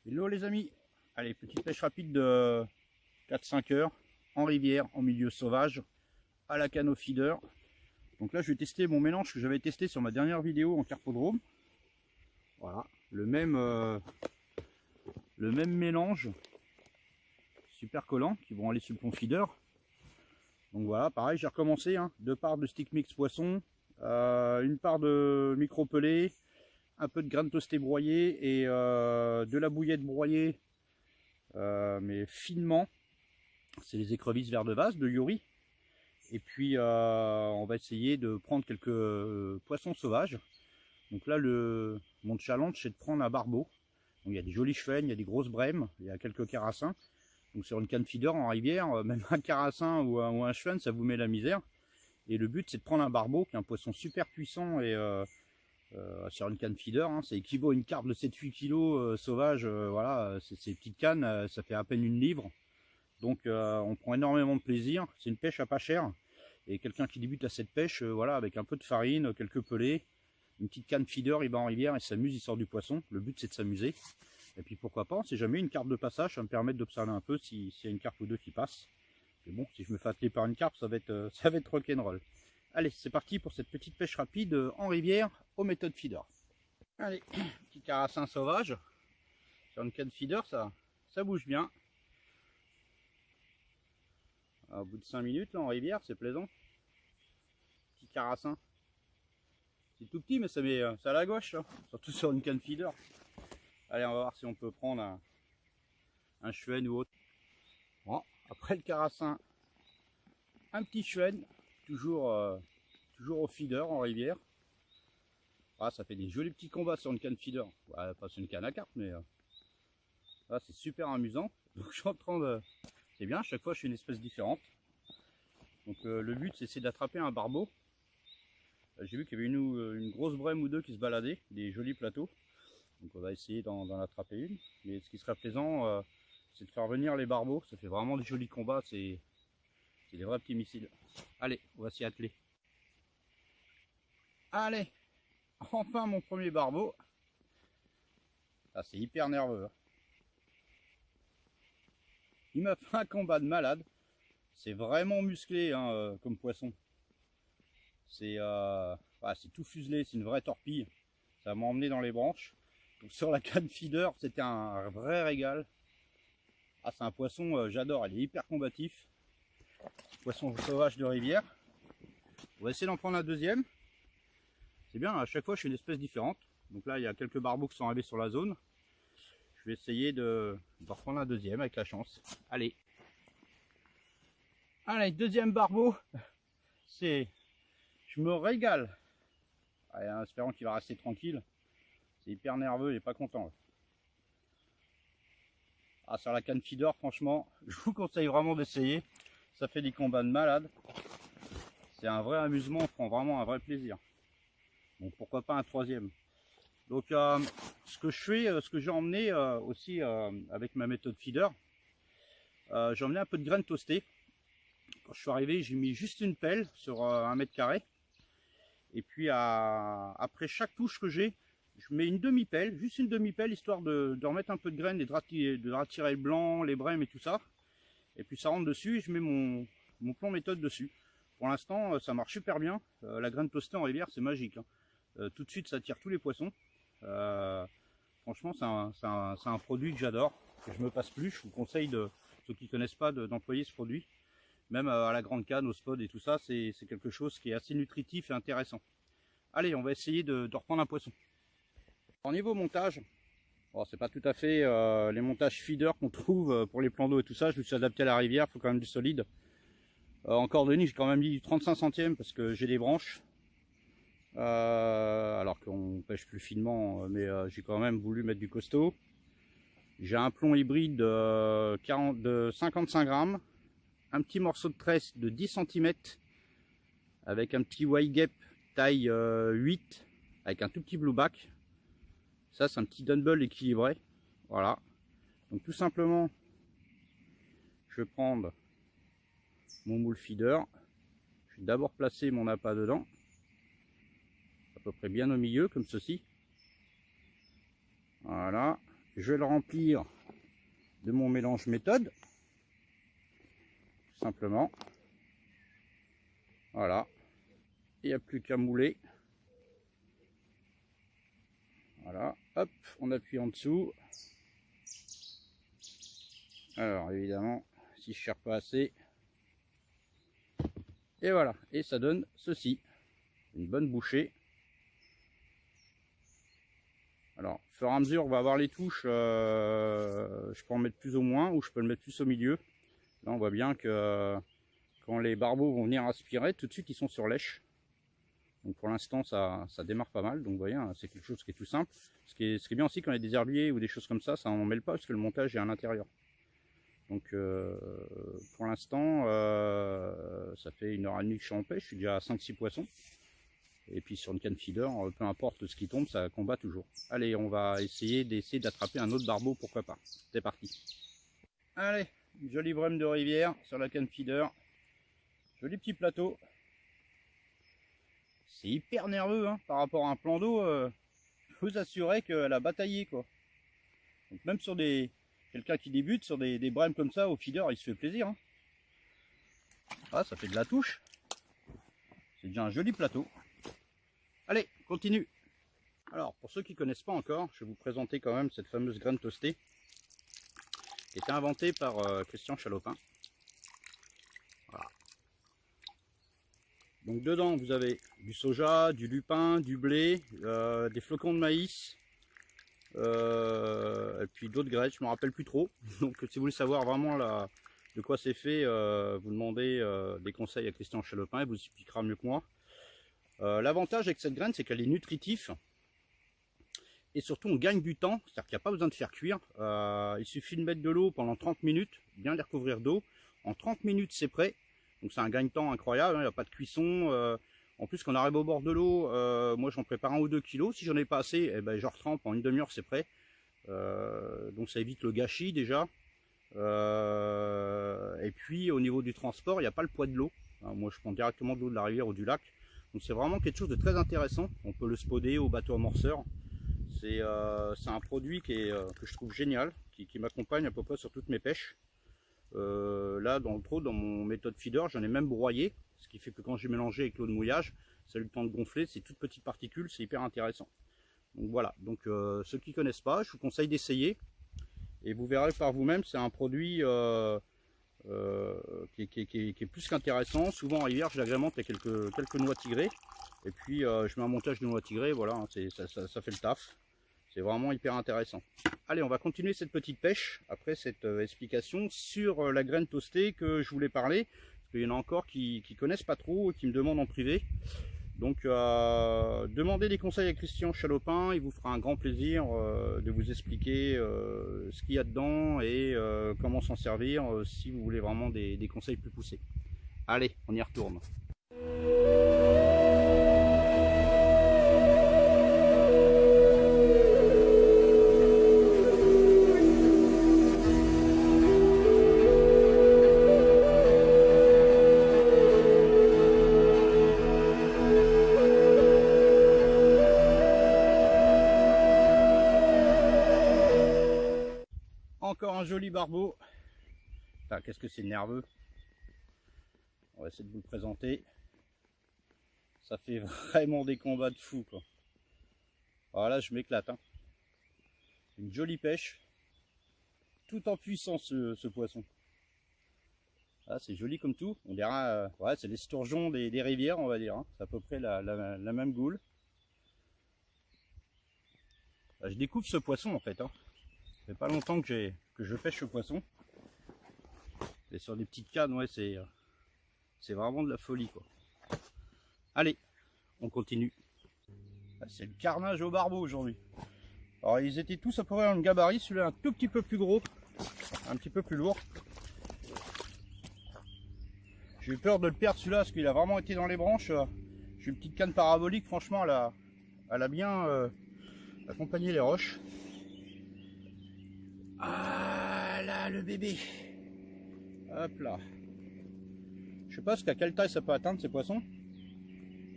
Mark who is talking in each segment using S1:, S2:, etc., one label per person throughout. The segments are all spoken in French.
S1: Hello les amis, allez, petite pêche rapide de 4-5 heures en rivière, en milieu sauvage, à la canne au feeder. Donc là je vais tester mon mélange que j'avais testé sur ma dernière vidéo en carpodrome. Voilà, le même mélange, super collant, qui vont aller sur le pont feeder. Donc voilà, pareil, j'ai recommencé, 2 parts de stick mix poisson, une part de micro pelé, un peu de graines toastées broyées et de la bouillette broyée, mais finement. C'est les écrevisses vers de vase de Yuri. Et puis on va essayer de prendre quelques poissons sauvages. Donc là mon challenge c'est de prendre un barbeau. Donc, il y a des jolies chevènes, il y a des grosses brèmes, il y a quelques carassins. Donc sur une canne feeder en rivière, même un carassin ou un chevenne, ça vous met la misère. Et le but c'est de prendre un barbeau qui est un poisson super puissant et sur une canne feeder, ça équivaut à une carpe de 7-8 kg sauvage. Voilà, ces petites cannes, ça fait à peine 1 livre. Donc on prend énormément de plaisir. C'est une pêche à pas cher. Et quelqu'un qui débute à cette pêche, voilà, avec un peu de farine, quelques pelés, une petite canne feeder, il va en rivière, il s'amuse, il sort du poisson. Le but c'est de s'amuser. Et puis pourquoi pas, on sait jamais, une carpe de passage, ça me permet d'observer un peu s'il y a une carpe ou deux qui passe. Mais bon, si je me fais atteler par une carpe, ça va être rock'n'roll. Allez, c'est parti pour cette petite pêche rapide en rivière aux méthodes feeder. Allez, petit carassin sauvage. Sur une canne feeder, ça bouge bien. Au bout de 5 minutes là, en rivière, c'est plaisant. Petit carassin. C'est tout petit, mais ça met ça à la gauche, là. Surtout sur une canne feeder. Allez, on va voir si on peut prendre un chevenne ou autre. Bon, après le carassin, un petit chevenne, toujours au feeder en rivière. Ah, ça fait des jolis petits combats sur une canne feeder. Ouais, pas sur une canne à carpe, mais c'est super amusant. Donc je suis en train de... C'est bien, à chaque fois je fais une espèce différente. Donc le but c'est d'attraper un barbeau. J'ai vu qu'il y avait une grosse brème ou deux qui se baladaient, des jolis plateaux. Donc on va essayer d'en attraper une. Mais ce qui serait plaisant, c'est de faire venir les barbeaux. Ça fait vraiment des jolis combats, c'est des vrais petits missiles. Allez, on va s'y atteler. Allez, enfin mon premier barbeau. Ah, c'est hyper nerveux. Il m'a fait un combat de malade. C'est vraiment musclé comme poisson. C'est tout fuselé, c'est une vraie torpille. Ça m'a emmené dans les branches. Donc, sur la canne feeder, c'était un vrai régal. Ah, c'est un poisson, j'adore, il est hyper combatif. Poisson sauvage de rivière. On va essayer d'en prendre un deuxième. C'est bien, à chaque fois je fais une espèce différente. Donc là il y a quelques barbeaux qui sont arrivés sur la zone. Je vais essayer de reprendre un deuxième avec la chance. Allez. Allez, deuxième barbeau. Je me régale. Allez, en espérant qu'il va rester tranquille. C'est hyper nerveux, il est pas content. Ah, sur la canne feeder, franchement, je vous conseille vraiment d'essayer. Ça fait des combats de malade. C'est un vrai amusement, on prend vraiment un vrai plaisir. Bon, pourquoi pas un troisième. Donc ce que je fais, ce que j'ai emmené aussi avec ma méthode feeder, j'ai emmené un peu de graines toastées. Quand je suis arrivé, j'ai mis juste une pelle sur 1 mètre carré. Et puis après chaque touche que j'ai, je mets une demi-pelle, juste une demi-pelle, histoire de remettre un peu de graines et de retirer le blanc, les brèmes et tout ça. Et puis ça rentre dessus et je mets mon plomb méthode dessus. Pour l'instant, ça marche super bien. La graine toastée en rivière, c'est magique. Tout de suite, ça attire tous les poissons. Franchement, c'est un produit que j'adore, que je me passe plus. Je vous conseille, ceux qui ne connaissent pas, d'employer ce produit. Même à la grande canne, au spot et tout ça, c'est quelque chose qui est assez nutritif et intéressant. Allez, on va essayer de reprendre un poisson. Au niveau montage, bon, c'est pas tout à fait les montages feeder qu'on trouve pour les plans d'eau et tout ça. Je me suis adapté à la rivière, il faut quand même du solide. En cordonnier, j'ai quand même mis du 35 centièmes parce que j'ai des branches. Alors qu'on pêche plus finement, mais j'ai quand même voulu mettre du costaud. J'ai un plomb hybride de 55 grammes, un petit morceau de tresse de 10 cm avec un petit Y-Gap taille 8 avec un tout petit blueback. Ça c'est un petit dumbbell équilibré. Voilà, donc tout simplement je vais prendre mon moule feeder, Je vais d'abord placer mon appât dedans, à peu près bien au milieu, comme ceci. Voilà, je vais le remplir de mon mélange méthode, tout simplement. Voilà, il n'y a plus qu'à mouler. Voilà, hop, on appuie en dessous. Alors évidemment, si je ne serre pas assez, et voilà, et ça donne ceci, une bonne bouchée. Alors, au fur et à mesure, on va avoir les touches, je peux en mettre plus ou moins, ou je peux le mettre plus au milieu. Là, on voit bien que quand les barbeaux vont venir aspirer, tout de suite, ils sont sur lèche. Donc pour l'instant, ça démarre pas mal. Donc vous voyez, c'est quelque chose qui est tout simple. Ce qui est bien aussi quand il y a des herbiers ou des choses comme ça n'en mêle pas parce que le montage est à l'intérieur. Donc pour l'instant, ça fait 1h30 que je suis en pêche. Je suis déjà à 5-6 poissons. Et puis sur une canne feeder, peu importe ce qui tombe, ça combat toujours. Allez, on va essayer d'attraper un autre barbeau, pourquoi pas. C'est parti. Allez, une jolie brème de rivière sur la canne feeder. Joli petit plateau. C'est hyper nerveux hein, par rapport à un plan d'eau. Je vous assurer qu'elle a bataillé quoi. Donc même sur quelqu'un qui débute sur des brèmes comme ça au feeder, il se fait plaisir. Hein. Ah, ça fait de la touche. C'est déjà un joli plateau. Allez, continue. Alors, pour ceux qui ne connaissent pas encore, je vais vous présenter quand même cette fameuse graine toastée qui a été inventée par Christian Chalopin. Voilà. Donc dedans, vous avez du soja, du lupin, du blé, des flocons de maïs, et puis d'autres graines, je ne me rappelle plus trop. Donc si vous voulez savoir vraiment de quoi c'est fait, vous demandez des conseils à Christian Chalopin, il vous expliquera mieux que moi. L'avantage avec cette graine, c'est qu'elle est nutritive et surtout on gagne du temps, c'est-à-dire qu'il n'y a pas besoin de faire cuire. Il suffit de mettre de l'eau pendant 30 minutes, bien les recouvrir d'eau. En 30 minutes, c'est prêt. Donc c'est un gagne-temps incroyable, hein, il n'y a pas de cuisson. En plus, quand on arrive au bord de l'eau, moi j'en prépare 1 ou 2 kilos. Si j'en ai pas assez, eh ben, je retrempe en une demi-heure, c'est prêt. Donc ça évite le gâchis déjà. Et puis au niveau du transport, il n'y a pas le poids de l'eau. Moi je prends directement de l'eau de la rivière ou du lac. Donc c'est vraiment quelque chose de très intéressant. On peut le spoder au bateau amorceur. C'est un produit que je trouve génial, qui m'accompagne à peu près sur toutes mes pêches. Là dans mon méthode feeder, j'en ai même broyé, ce qui fait que quand j'ai mélangé avec l'eau de mouillage, ça a eu le temps de gonfler, c'est toutes petites particules, c'est hyper intéressant. Donc voilà, donc ceux qui ne connaissent pas, je vous conseille d'essayer. Et vous verrez par vous-même, c'est un produit qui est plus qu'intéressant. Souvent en rivière, je l'agrémente avec quelques noix tigrées. Et puis je mets un montage de noix tigrées, voilà, hein, ça fait le taf. C'est vraiment hyper intéressant. Allez, on va continuer cette petite pêche après cette explication sur la graine toastée que je voulais parler. Parce qu'il y en a encore qui connaissent pas trop et qui me demandent en privé. Donc demandez des conseils à Christian Chalopin, il vous fera un grand plaisir de vous expliquer ce qu'il y a dedans et comment s'en servir si vous voulez vraiment des conseils plus poussés. Allez, on y retourne. Encore un joli barbeau. Qu'est-ce que c'est nerveux. On va essayer de vous le présenter. Ça fait vraiment des combats de fou quoi. Alors là je m'éclate hein. Une jolie pêche. Tout en puissance ce poisson. Ah, c'est joli comme tout. On dirait ouais, c'est les sturgeons des rivières on va dire. Hein. C'est à peu près la même goule. Là, je découvre ce poisson en fait. Hein. Ça fait pas longtemps que je pêche ce poisson. Et sur des petites cannes, ouais, c'est vraiment de la folie quoi. Allez, on continue. C'est le carnage au barbeau aujourd'hui. Alors ils étaient tous à peu près dans le gabarit, celui-là un tout petit peu plus gros, un petit peu plus lourd. J'ai eu peur de le perdre celui-là parce qu'il a vraiment été dans les branches. J'ai une petite canne parabolique, franchement elle a bien accompagné les roches. Ah là le bébé. Hop là. Je sais pas jusqu'à quelle taille ça peut atteindre ces poissons.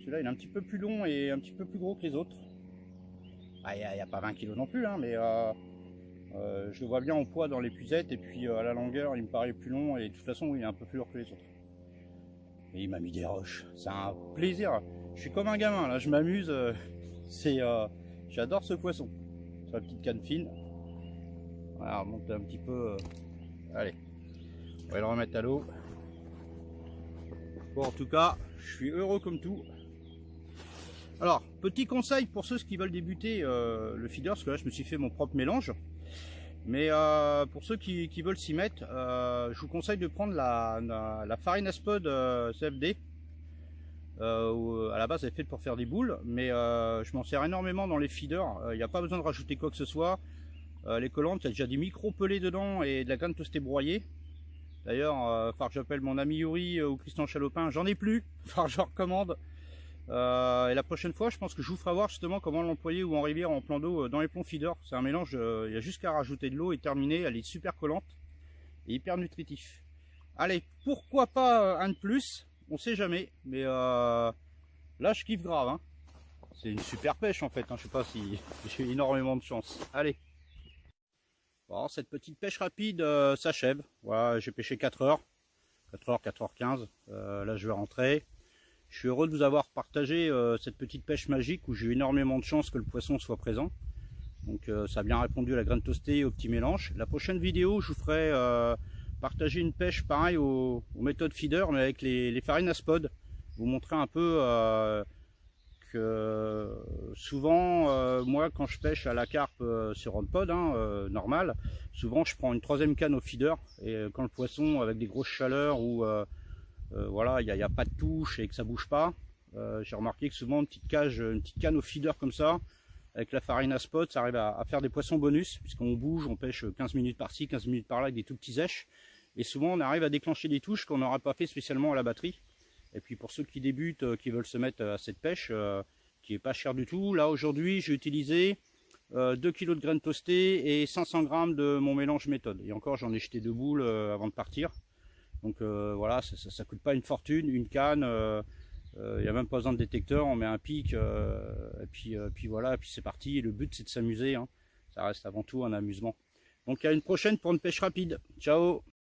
S1: Celui-là il est un petit peu plus long et un petit peu plus gros que les autres. Ah, il n'y a pas 20 kg non plus, hein, mais je le vois bien en poids dans l'épuisette, et puis à la longueur il me paraît plus long, et de toute façon il est un peu plus lourd que les autres. Et il m'a mis des roches, c'est un plaisir. Je suis comme un gamin là, je m'amuse. J'adore ce poisson. Sur la petite canne fine. Voilà, remonter un petit peu. Allez, on va le remettre à l'eau. Bon, en tout cas, je suis heureux comme tout. Alors, petit conseil pour ceux qui veulent débuter le feeder, parce que là je me suis fait mon propre mélange. Mais pour ceux qui veulent s'y mettre, je vous conseille de prendre la farine Aspod CFD. À la base elle est faite pour faire des boules, mais je m'en sers énormément dans les feeders. Il n'y a pas besoin de rajouter quoi que ce soit. Les collantes, il y a déjà des micro pelés dedans et de la graine toastée broyée. D'ailleurs, que j'appelle mon ami Yuri ou Christian Chalopin, j'en ai plus, que je recommande. Et la prochaine fois, je pense que je vous ferai voir justement comment l'employer ou en rivière en plan d'eau dans les plombs feeders. C'est un mélange, il y a juste qu'à rajouter de l'eau et terminer. Elle est super collante et hyper nutritif. Allez, pourquoi pas un de plus, on sait jamais, mais là je kiffe grave, hein. C'est une super pêche en fait, hein. Je sais pas si j'ai énormément de chance. Allez, bon, cette petite pêche rapide s'achève. Voilà, j'ai pêché 4 heures, 4h15, là je vais rentrer. Je suis heureux de vous avoir partagé cette petite pêche magique où j'ai eu énormément de chance que le poisson soit présent. Donc ça a bien répondu à la graine toastée et au petit mélange. La prochaine vidéo, je vous ferai partager une pêche pareil aux méthodes feeder, mais avec les farines Aspod. Vous montrer un peu que souvent, moi quand je pêche à la carpe sur Onpod, normal, souvent je prends une 3e canne au feeder, et quand le poisson avec des grosses chaleurs ou voilà, il n'y a pas de touche et que ça bouge pas, j'ai remarqué que souvent une petite canne au feeder comme ça, avec la farine Aspod, ça arrive à faire des poissons bonus, puisqu'on bouge, on pêche 15 minutes par-ci, 15 minutes par-là avec des tout petits èches, et souvent on arrive à déclencher des touches qu'on n'aura pas fait spécialement à la batterie. Et puis pour ceux qui débutent, qui veulent se mettre à cette pêche, qui est pas chère du tout, là aujourd'hui j'ai utilisé 2 kg de graines toastées et 500 g de mon mélange méthode. Et encore j'en ai jeté 2 boules avant de partir. Donc voilà, ça coûte pas une fortune, une canne, il n'y a même pas besoin de détecteur, on met un pic, et puis voilà, et puis c'est parti. Et le but c'est de s'amuser, hein. Ça reste avant tout un amusement. Donc à une prochaine pour une pêche rapide. Ciao!